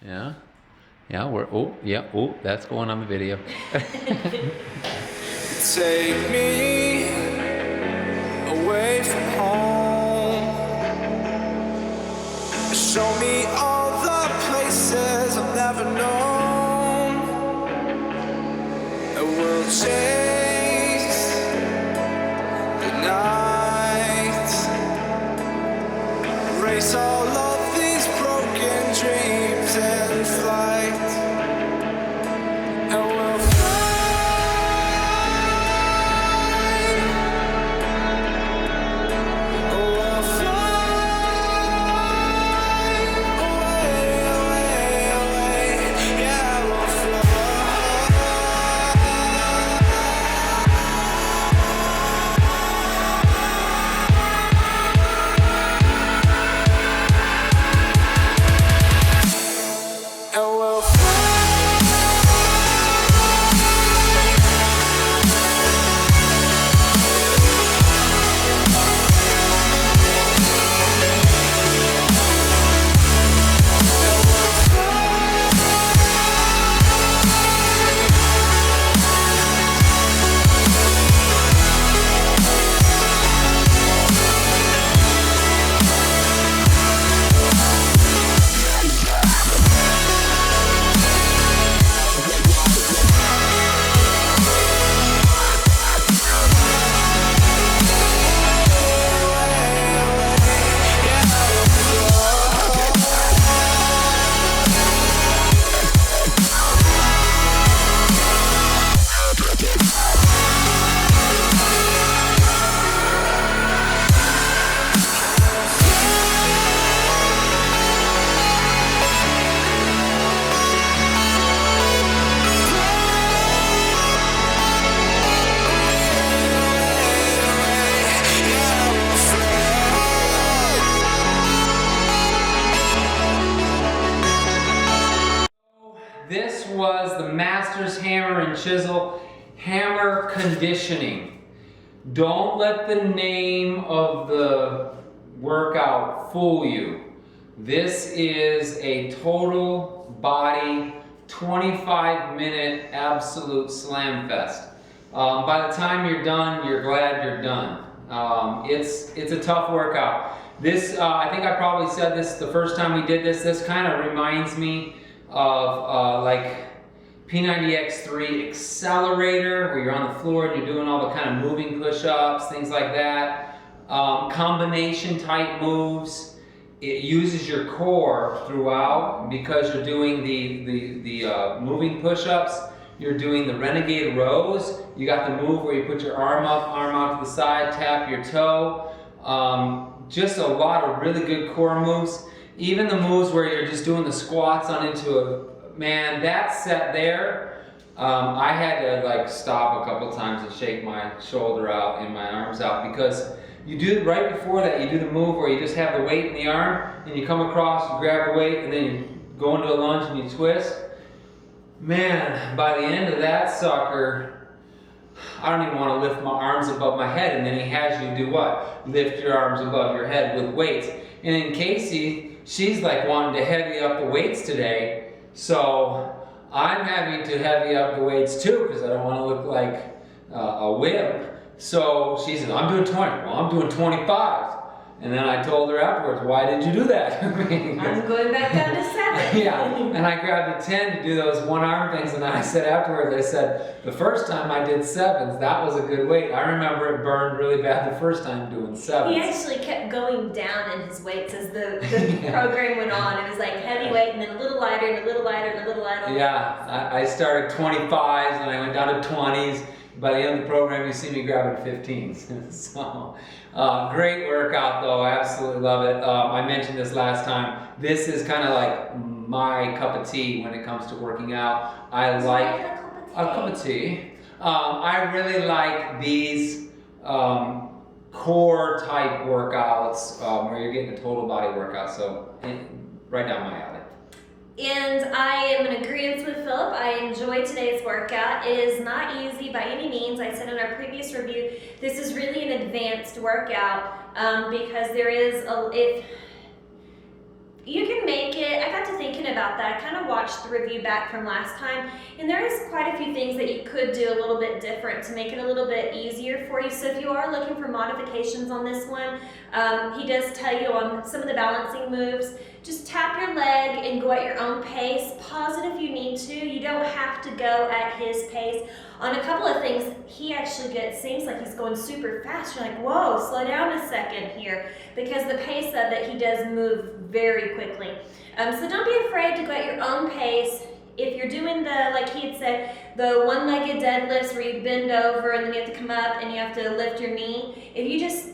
Yeah. Yeah, that's going on the video. Take me away from home. Show me all the places I've never known. And we'll chase the night. Erase all of these broken dreams and flight. And we'll This was the Master's Hammer and Chisel Hammer Conditioning. Don't let the name of the workout fool you. This is a total body 25-minute absolute slam fest. By the time you're done, you're glad you're done. It's a tough workout. This, I think I probably said this the first time we did this. This kind of reminds me of like P90X3 accelerator, where you're on the floor and you're doing all the kind of moving push-ups, things like that. Combination type moves. It uses your core throughout because you're doing the moving push-ups. You're doing the renegade rows. You got the move where you put your arm up, arm out to the side, tap your toe. Just a lot of really good core moves. Even the moves where you're just doing the squats on into a, man, that set there, I had to like stop a couple times and shake my shoulder out and my arms out, because you do, right before that, you do the move where you just have the weight in the arm and you come across, you grab the weight and then you go into a lunge and you twist. Man, by the end of that sucker, I don't even want to lift my arms above my head, and then he has you do what? Lift your arms above your head with weights. And in Casey, she's like wanting to heavy up the weights today, so I'm having to heavy up the weights too, because I don't want to look like a wimp. So she said, I'm doing 20. Well, I'm doing 25. And then I told her afterwards, why did you do that? I'm going back down to 7. Yeah, and I grabbed a 10 to do those one arm things, and then I said afterwards, I said, the first time I did 7s, that was a good weight. I remember it burned really bad the first time doing 7s. He actually kept going down in his weights as the program went on. It was like heavy weight and then a little lighter and a little lighter and a little lighter. Yeah, I started 25s and I went down to 20s. By the end of the program, you see me grabbing 15s. So, great workout though, I absolutely love it. I mentioned this last time. This is kind of like my cup of tea when it comes to working out. I like a cup of tea. I really like these core type workouts where you're getting a total body workout. So, right down my alley. And I am in agreement with Phillip. I enjoyed today's workout. It is not easy by any means. I said in our previous review, this is really an advanced workout because there is if you can make it. I got to thinking about that. I kind of watched the review back from last time, and there is quite a few things that you could do a little bit different to make it a little bit easier for you. So if you are looking for modifications on this one, he does tell you on some of the balancing moves, just tap your leg and go at your own pace. Pause it if you need to. You don't have to go at his pace. On a couple of things, he actually seems like he's going super fast. You're like, whoa, slow down a second here, because the pace of it, he does move very quickly. So don't be afraid to go at your own pace. If you're doing the, like he had said, the one-legged deadlifts where you bend over and then you have to come up and you have to lift your knee, if you just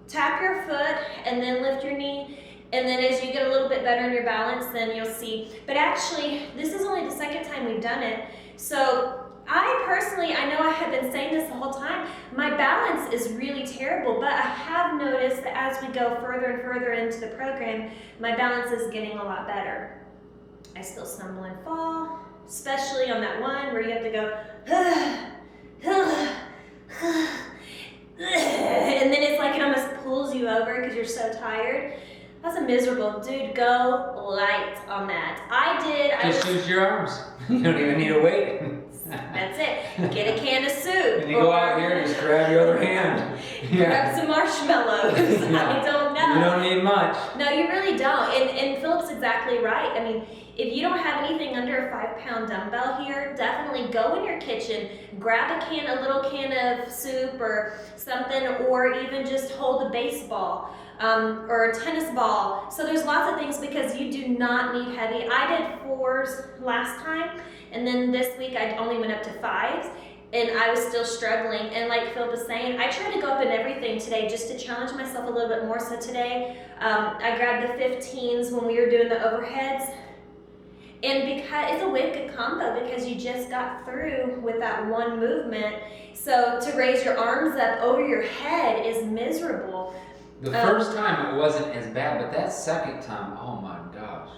tap your foot and then lift your knee, and then as you get a little bit better in your balance, then you'll see. But actually, this is only the second time we've done it. So I personally, I know I have been saying this the whole time, my balance is really terrible, but I have noticed that as we go further and further into the program, my balance is getting a lot better. I still stumble and fall, especially on that one where you have to go, and then it's like it almost pulls you over because you're so tired. That's a miserable, dude, go light on that. Just use your arms. You don't even need a weight. That's it. Get a can of soup. And you go out here and just grab your other hand. Grab some marshmallows. I don't know. You don't need much. No, you really don't. And Phillip's exactly right. I mean, if you don't have anything under a 5-pound dumbbell here, definitely go in your kitchen, grab a little can of soup or something, or even just hold a baseball. Or a tennis ball. So there's lots of things, because you do not need heavy. I did 4s last time, and then this week I only went up to 5s, and I was still struggling. And like Phillip was saying, I tried to go up in everything today just to challenge myself a little bit more. So today I grabbed the 15s when we were doing the overheads. And because it's a wicked combo, because you just got through with that one movement. So to raise your arms up over your head is miserable. The first time it wasn't as bad, but that second time, oh my gosh.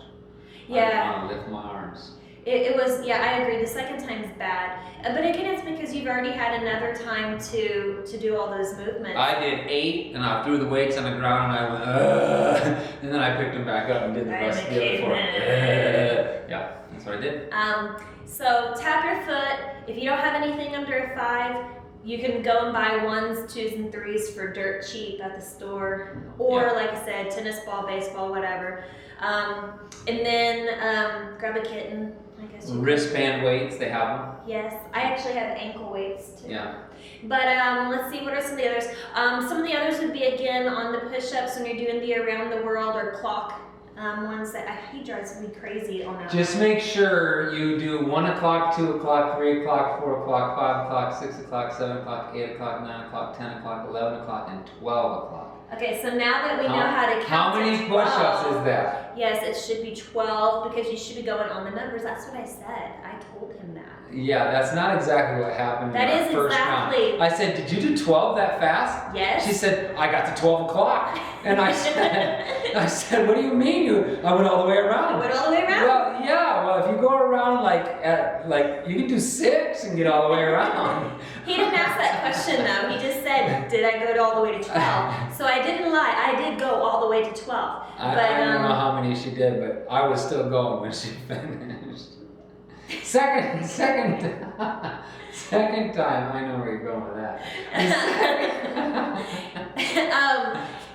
Yeah. I want to lift my arms. It was, yeah, I agree. The second time is bad. But again, it's because you've already had another time to do all those movements. I did 8, and I threw the weights on the ground, and I went, ugh, and then I picked them back up and did the rest of the other 4. Yeah, that's what I did. So tap your foot. If you don't have anything under a 5, you can go and buy 1s, 2s, and 3s for dirt cheap at the store. Or, like I said, tennis ball, baseball, whatever. And then grab a kitten. I guess Wristband weights, they have them. Yes, I actually have ankle weights too. Yeah. But let's see, what are some of the others? Some of the others would be, again, on the push-ups when you're doing the around the world or clock ones that he drives me crazy on that. Just make sure you do 1 o'clock, 2 o'clock, 3 o'clock, 4 o'clock, 5 o'clock, 6 o'clock, 7 o'clock, 8 o'clock, 9 o'clock, 10 o'clock, 11 o'clock, and 12 o'clock. Okay, so now that we know how to count How many to 12, push-ups is that? Yes, it should be 12, because you should be going on the numbers. That's what I said. I told him that. Yeah, that's not exactly what happened That in our is first exactly. round. I said, did you do 12 that fast? Yes. She said, I got to 12 o'clock. And I said, what do you mean I went all the way around? I went all the way around? Well, yeah, well, if you go around you can do 6 and get all the way around. He didn't ask that question though. He just said, did I go all the way to 12? So I didn't lie. I did go all the way to 12. I don't know how many she did, but I was still going when she finished. Second time, I know where you're going with that.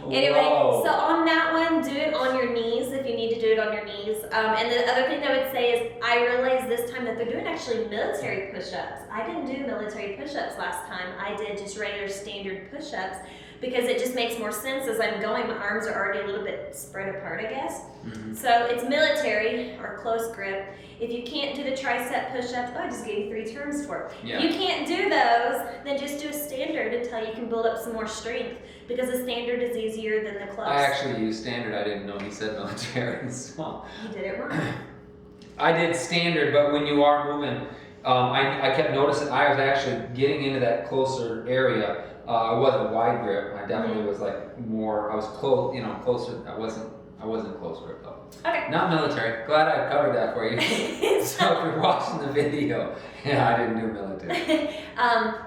Anyway, Whoa. so on that one, do it on your knees if you need to do it on your knees. And the other thing I would say is, I realized this time that they're doing actually military push-ups. I didn't do military push-ups last time. I did just regular standard push-ups, because it just makes more sense as I'm going. My arms are already a little bit spread apart, I guess. Mm-hmm. So it's military or close grip. If you can't do the tricep push-ups, I just gave you 3 terms for it. Yeah. If you can't do those, then just do a standard until you can build up some more strength, because the standard is easier than the close. I actually used standard. I didn't know he said military. So. You did it wrong. I did standard, but when you are moving, I kept noticing I was actually getting into that closer area. I wasn't wide grip. I definitely was like more. I was close, closer. I wasn't I wasn't close grip though. Okay. Not military. Glad I covered that for you. So if you're watching the video, yeah, I didn't do military.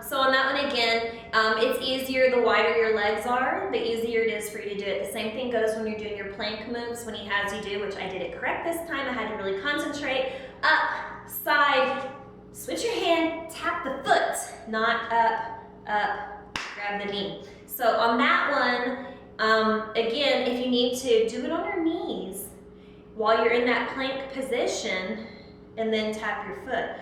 So on that one again, it's easier the wider your legs are, the easier it is for you to do it. The same thing goes when you're doing your plank moves, when he has you do, which I did it correct this time. I had to really concentrate. Up, side, switch your hand, tap the foot, not up, grab the knee. So on that one, again, if you need to, do it on your knees while you're in that plank position and then tap your foot.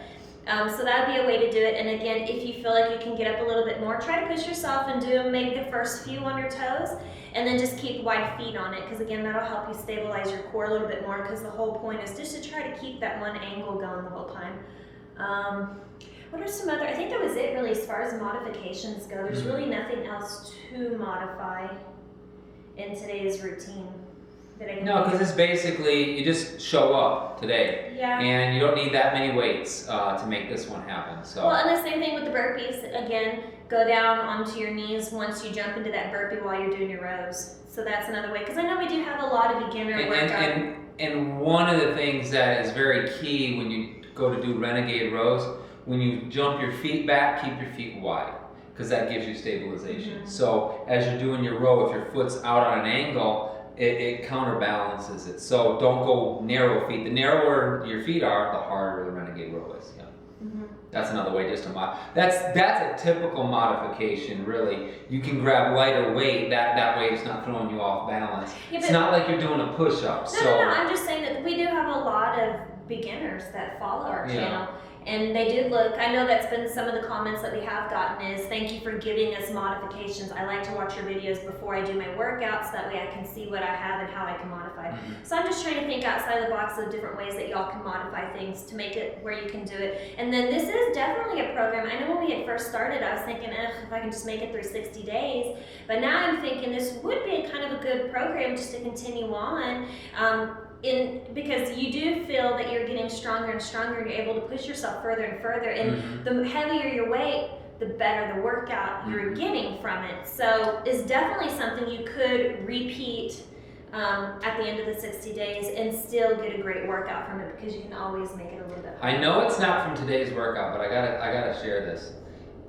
So that would be a way to do it. And again, if you feel like you can get up a little bit more, try to push yourself and do maybe the first few on your toes, and then just keep wide feet on it, because again, that'll help you stabilize your core a little bit more, because the whole point is just to try to keep that one angle going the whole time. What are some other, I think that was it really as far as modifications go. There's really nothing else to modify in today's routine. No, because it's basically, you just show up today. Yeah. And you don't need that many weights to make this one happen. So. Well, and the same thing with the burpees. Again, go down onto your knees once you jump into that burpee while you're doing your rows. So that's another way. Because I know we do have a lot of beginner workout. And one of the things that is very key when you go to do renegade rows, when you jump your feet back, keep your feet wide, because that gives you stabilization. So as you're doing your row, if your foot's out on an angle, it counterbalances it. So don't go narrow feet. The narrower your feet are, the harder the renegade row is. Yeah. That's another way just to that's a typical modification, really. You can grab lighter weight. That way it's not throwing you off balance. Yeah, it's not like you're doing a push-up. No, I'm just saying that we do have a lot of beginners that follow our channel. And they do look, I know that's been some of the comments that we have gotten is, thank you for giving us modifications. I like to watch your videos before I do my workouts, that way I can see what I have and how I can modify. So I'm just trying to think outside the box of different ways that y'all can modify things to make it where you can do it. And then this is definitely a program. I know when we had first started, I was thinking, if I can just make it through 60 days. But now I'm thinking this would be kind of a good program just to continue on. Because you do feel that you're getting stronger and stronger, and you're able to push yourself further and further, and the heavier your weight, the better the workout you're getting from it. So it's definitely something you could repeat at the end of the 60 days and still get a great workout from it, because you can always make it a little bit harder. I know it's not from today's workout, but I gotta share this.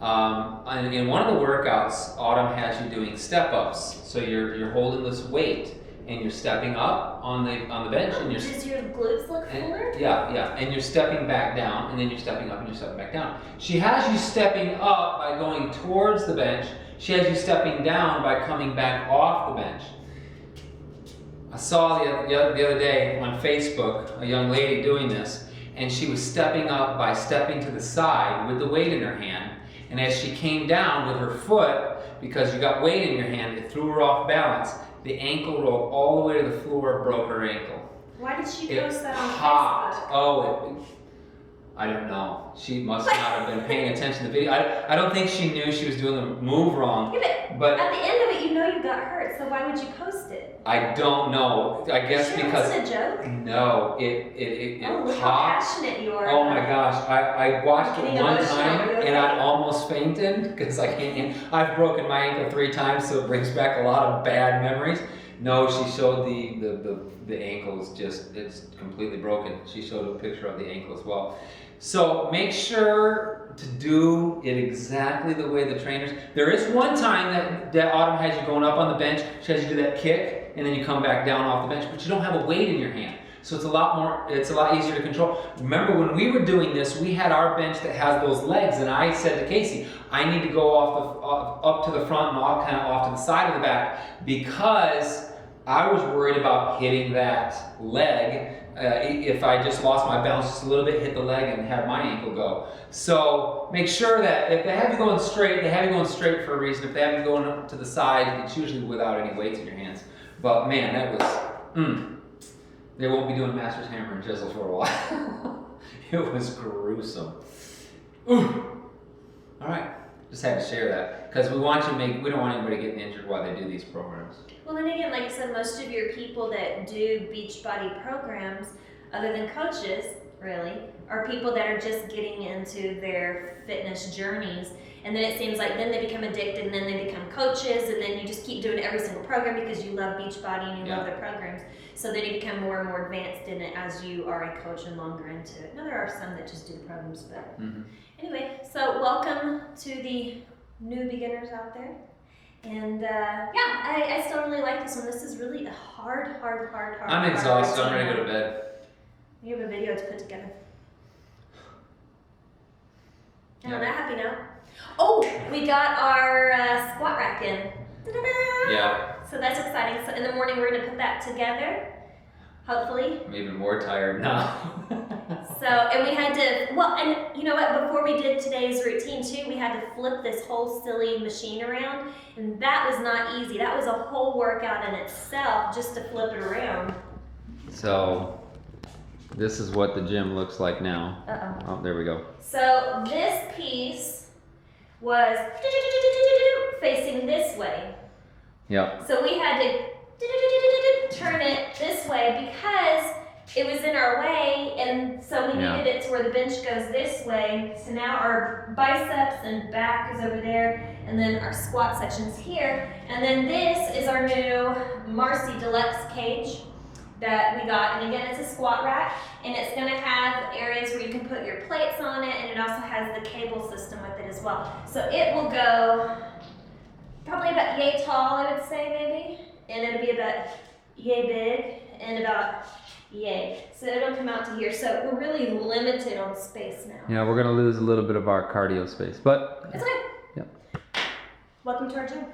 In one of the workouts, Autumn has you doing step-ups. So you're holding this weight, and you're stepping up on the bench, and does your glutes look fuller? Yeah, and you're stepping back down, and then you're stepping up, and you're stepping back down. She has you stepping up by going towards the bench. She has you stepping down by coming back off the bench. I saw the other day on Facebook a young lady doing this, and she was stepping up by stepping to the side with the weight in her hand, and as she came down with her foot, because you got weight in your hand, it threw her off balance. The ankle rolled all the way to the floor, broke her ankle. Why did she post that on popped. Facebook? I don't know. She must not have been paying attention to the video. I don't think she knew she was doing the move wrong. Yeah, but at the end of it, you know you got hurt, so why would you post it? I don't know. I guess because it was a joke? No, it look popped. How passionate you are. Oh my gosh, I watched it one time and I almost fainted because I can't. I've broken my ankle 3 times, so it brings back a lot of bad memories. No, she showed the ankle is just, it's completely broken. She showed a picture of the ankle as well. So make sure to do it exactly the way the trainers. There is one time that Autumn has you going up on the bench. She has you do that kick, and then you come back down off the bench, but you don't have a weight in your hand. So it's a lot easier to control. Remember when we were doing this, we had our bench that has those legs, and I said to Casey, I need to go up to the front and kind of off to the side of the back, because I was worried about hitting that leg. If I just lost my balance just a little bit, hit the leg and have my ankle go. So make sure that if they have you going straight, they have you going straight for a reason. If they have you going up to the side, it's usually without any weights in your hands. But man, that was, they won't be doing Master's Hammer and Chisel for a while. It was gruesome. Ooh. All right, just had to share that because we don't want anybody getting injured while they do these programs. Well, then again, like I said, most of your people that do Beachbody programs, other than coaches, really, are people that are just getting into their fitness journeys. And then it seems like then they become addicted, and then they become coaches, and then you just keep doing every single program because you love Beachbody and you love their programs. so that you become more and more advanced in it as you are a coach and longer into it. Now there are some that just do the programs, but anyway, so welcome to the new beginners out there. And yeah, I still really like this one. This is really a hard. I'm exhausted. I'm ready to go to bed. You have a video to put together. And on that happy note, oh, we got our squat rack in. Da-da-da! Yeah. So that's exciting. So in the morning we're gonna put that together, hopefully. I'm even more tired now. So, and we had to, well, and you know what, before we did today's routine too, we had to flip this whole silly machine around, and that was not easy. That was a whole workout in itself just to flip it around. So, this is what the gym looks like now. Oh, there we go. So this piece was facing this way. Yep. So we had to turn it this way because it was in our way, and so we needed it to where the bench goes this way. So now our biceps and back is over there, and then our squat section's here. And then this is our new Marcy Deluxe cage that we got. And again, it's a squat rack, and it's gonna have areas where you can put your plates on it, and it also has the cable system with it as well. So it will go probably about yay tall, I would say, maybe. And it'll be about yay big and about yay. So it'll come out to here. So we're really limited on space now. Yeah, we're gonna lose a little bit of our cardio space, but It's okay. Yep. Welcome to our gym.